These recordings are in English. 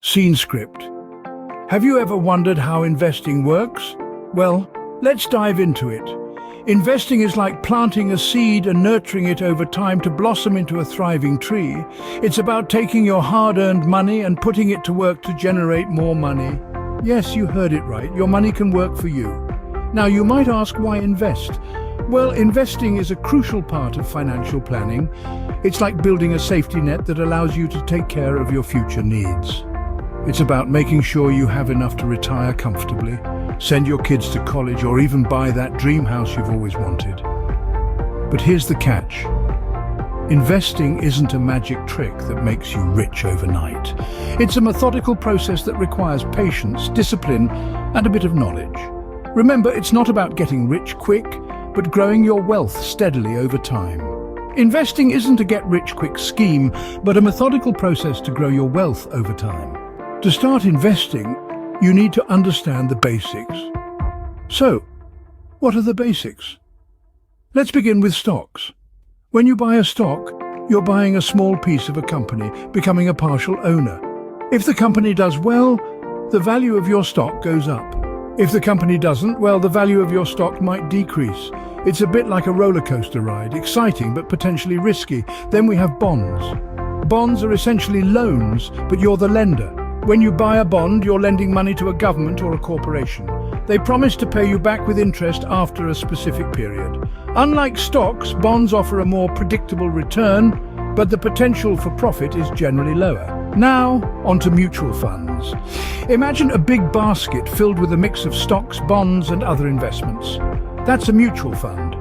Scene script. Have you ever wondered how investing works? Well, let's dive into it. Investing is like planting a seed and nurturing it over time to blossom into a thriving tree. It's about taking your hard-earned money and putting it to work to generate more money. Yes, you heard it right. Your money can work for you. Now, you might ask, why invest? Well, investing is a crucial part of financial planning. It's like building a safety net that allows you to take care of your future needs. It's about making sure you have enough to retire comfortably, send your kids to college, or even buy that dream house you've always wanted. But here's the catch. Investing isn't a magic trick that makes you rich overnight. It's a methodical process that requires patience, discipline, and a bit of knowledge. Remember, it's not about getting rich quick, but growing your wealth steadily over time. Investing isn't a get-rich-quick scheme, but a methodical process to grow your wealth over time. To start investing, you need to understand the basics. So, what are the basics? Let's begin with stocks. When you buy a stock, you're buying a small piece of a company, becoming a partial owner. If the company does well, the value of your stock goes up. If the company doesn't, well, the value of your stock might decrease. It's a bit like a roller coaster ride, exciting but potentially risky. Then we have bonds. Bonds are essentially loans, but you're the lender. When you buy a bond, you're lending money to a government or a corporation. They promise to pay you back with interest after a specific period. Unlike stocks, bonds offer a more predictable return, but the potential for profit is generally lower. Now, onto mutual funds. Imagine a big basket filled with a mix of stocks, bonds, and other investments. That's a mutual fund.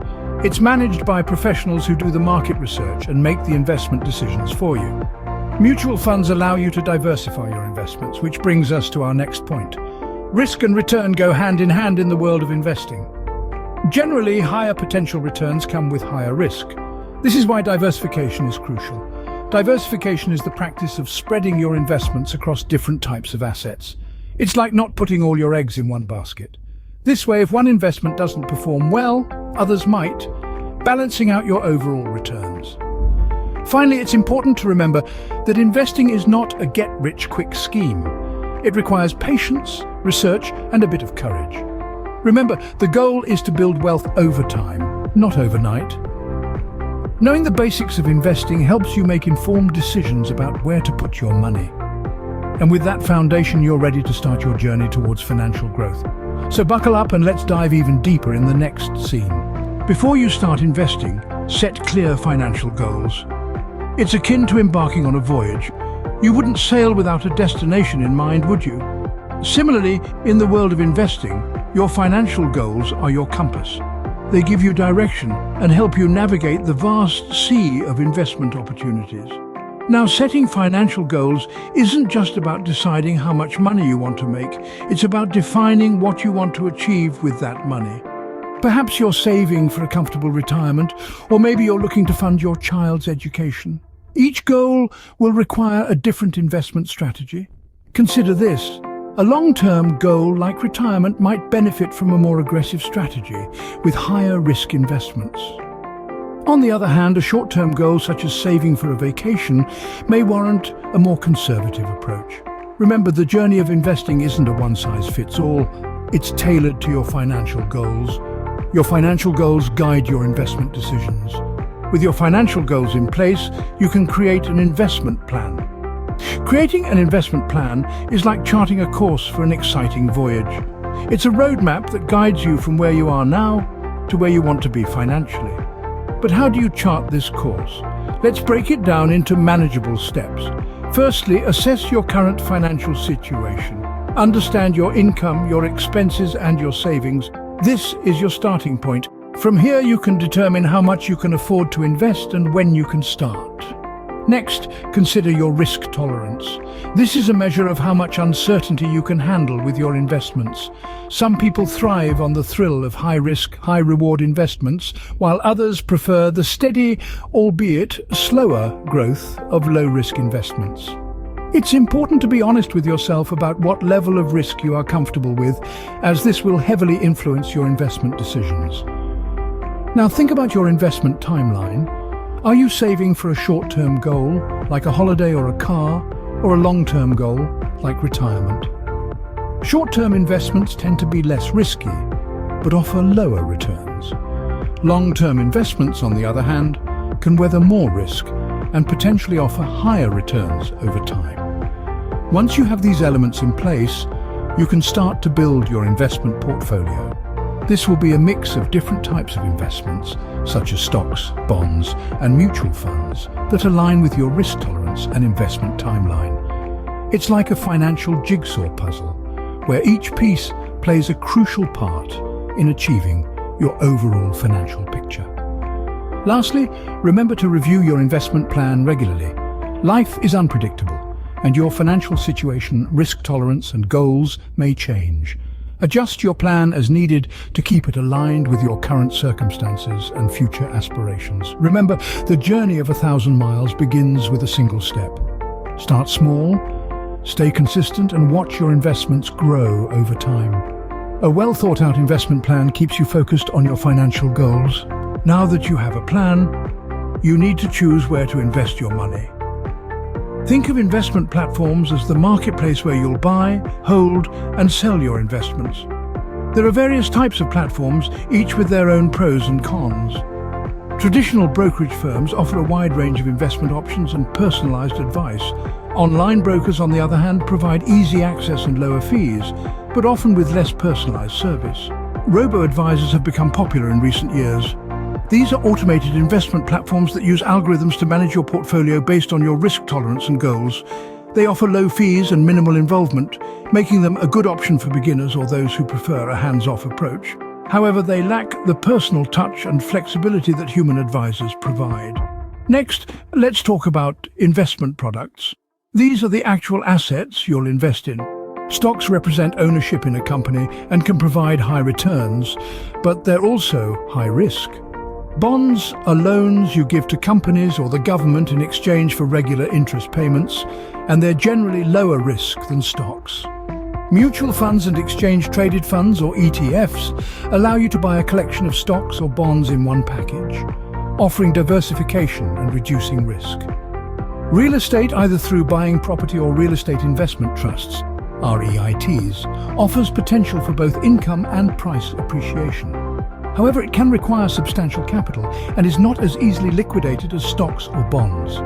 It's managed by professionals who do the market research and make the investment decisions for you. Mutual funds allow you to diversify your investments, which brings us to our next point. Risk and return go hand in hand in the world of investing. Generally, higher potential returns come with higher risk. This is why diversification is crucial. Diversification is the practice of spreading your investments across different types of assets. It's like not putting all your eggs in one basket. This way, if one investment doesn't perform well, others might, balancing out your overall returns. Finally, it's important to remember that investing is not a get-rich-quick scheme. It requires patience, research, and a bit of courage. Remember, the goal is to build wealth over time, not overnight. Knowing the basics of investing helps you make informed decisions about where to put your money. And with that foundation, you're ready to start your journey towards financial growth. So buckle up and let's dive even deeper in the next scene. Before you start investing, set clear financial goals. It's akin to embarking on a voyage. You wouldn't sail without a destination in mind, would you? Similarly, in the world of investing, your financial goals are your compass. They give you direction and help you navigate the vast sea of investment opportunities. Now, setting financial goals isn't just about deciding how much money you want to make. It's about defining what you want to achieve with that money. Perhaps you're saving for a comfortable retirement, or maybe you're looking to fund your child's education. Each goal will require a different investment strategy. Consider this. A long-term goal like retirement might benefit from a more aggressive strategy with higher risk investments. On the other hand, a short-term goal such as saving for a vacation may warrant a more conservative approach. Remember, the journey of investing isn't a one-size-fits-all. It's tailored to your financial goals. Your financial goals guide your investment decisions. With your financial goals in place, you can create an investment plan. Creating an investment plan is like charting a course for an exciting voyage. It's a roadmap that guides you from where you are now to where you want to be financially. But how do you chart this course? Let's break it down into manageable steps. Firstly, assess your current financial situation. Understand your income, your expenses, and your savings. This is your starting point. From here, you can determine how much you can afford to invest and when you can start. Next, consider your risk tolerance. This is a measure of how much uncertainty you can handle with your investments. Some people thrive on the thrill of high-risk, high-reward investments, while others prefer the steady, albeit slower, growth of low-risk investments. It's important to be honest with yourself about what level of risk you are comfortable with, as this will heavily influence your investment decisions. Now think about your investment timeline. Are you saving for a short-term goal, like a holiday or a car, or a long-term goal, like retirement. Short-term investments tend to be less risky, but offer lower returns. Long-term investments, on the other hand, can weather more risk and potentially offer higher returns over time. Once you have these elements in place, you can start to build your investment portfolio. This will be a mix of different types of investments, such as stocks, bonds, and mutual funds that align with your risk tolerance and investment timeline. It's like a financial jigsaw puzzle, where each piece plays a crucial part in achieving your overall financial picture. Lastly, remember to review your investment plan regularly. Life is unpredictable, and your financial situation, risk tolerance, and goals may change. Adjust your plan as needed to keep it aligned with your current circumstances and future aspirations. Remember, the journey of 1,000 miles begins with a single step. Start small, stay consistent, and watch your investments grow over time. A well-thought-out investment plan keeps you focused on your financial goals. Now that you have a plan, you need to choose where to invest your money. Think of investment platforms as the marketplace where you'll buy, hold, and sell your investments. There are various types of platforms, each with their own pros and cons. Traditional brokerage firms offer a wide range of investment options and personalized advice. Online brokers, on the other hand, provide easy access and lower fees, but often with less personalized service. Robo-advisors have become popular in recent years. These are automated investment platforms that use algorithms to manage your portfolio based on your risk tolerance and goals. They offer low fees and minimal involvement, making them a good option for beginners or those who prefer a hands-off approach. However, they lack the personal touch and flexibility that human advisors provide. Next, let's talk about investment products. These are the actual assets you'll invest in. Stocks represent ownership in a company and can provide high returns, but they're also high risk. Bonds are loans you give to companies or the government in exchange for regular interest payments, and they're generally lower risk than stocks. Mutual funds and exchange-traded funds, or ETFs, allow you to buy a collection of stocks or bonds in one package, offering diversification and reducing risk. Real estate, either through buying property or real estate investment trusts, REITs, offers potential for both income and price appreciation. However, it can require substantial capital and is not as easily liquidated as stocks or bonds.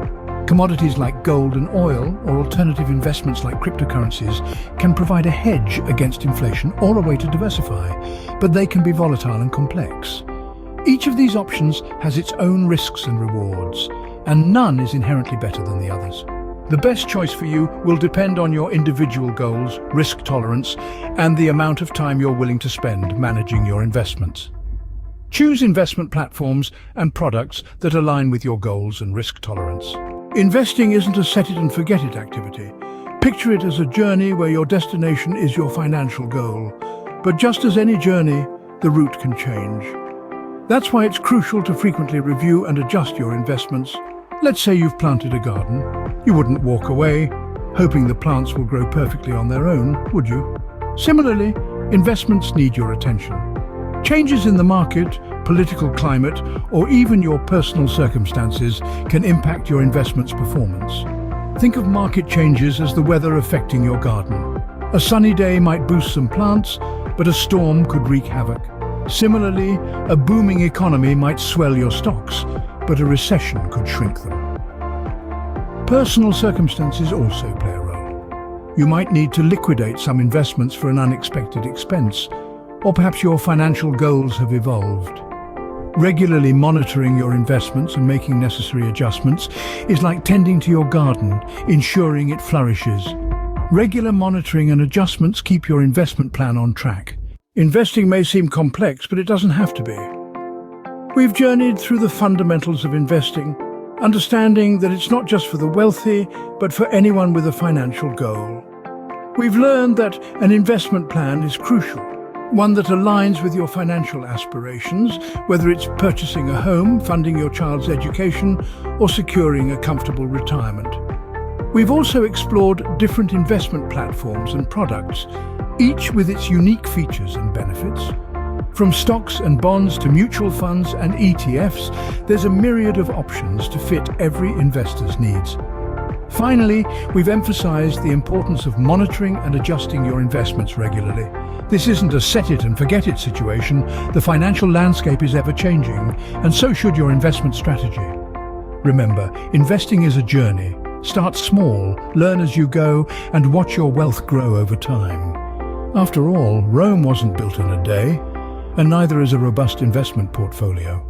Commodities like gold and oil, or alternative investments like cryptocurrencies, can provide a hedge against inflation or a way to diversify, but they can be volatile and complex. Each of these options has its own risks and rewards, and none is inherently better than the others. The best choice for you will depend on your individual goals, risk tolerance, and the amount of time you're willing to spend managing your investments. Choose investment platforms and products that align with your goals and risk tolerance. Investing isn't a set-it-and-forget-it activity. Picture it as a journey where your destination is your financial goal. But just as any journey, the route can change. That's why it's crucial to frequently review and adjust your investments. Let's say you've planted a garden. You wouldn't walk away, hoping the plants will grow perfectly on their own, would you? Similarly, investments need your attention. Changes in the market, political climate, or even your personal circumstances can impact your investment's performance. Think of market changes as the weather affecting your garden. A sunny day might boost some plants, but a storm could wreak havoc. Similarly, a booming economy might swell your stocks, but a recession could shrink them. Personal circumstances also play a role. You might need to liquidate some investments for an unexpected expense, or perhaps your financial goals have evolved. Regularly monitoring your investments and making necessary adjustments is like tending to your garden, ensuring it flourishes. Regular monitoring and adjustments keep your investment plan on track. Investing may seem complex, but it doesn't have to be. We've journeyed through the fundamentals of investing, understanding that it's not just for the wealthy, but for anyone with a financial goal. We've learned that an investment plan is crucial, one that aligns with your financial aspirations, whether it's purchasing a home, funding your child's education, or securing a comfortable retirement. We've also explored different investment platforms and products, each with its unique features and benefits. From stocks and bonds to mutual funds and ETFs, there's a myriad of options to fit every investor's needs. Finally, we've emphasized the importance of monitoring and adjusting your investments regularly. This isn't a set-it-and-forget-it situation. The financial landscape is ever-changing, and so should your investment strategy. Remember, investing is a journey. Start small, learn as you go, and watch your wealth grow over time. After all, Rome wasn't built in a day, and neither is a robust investment portfolio.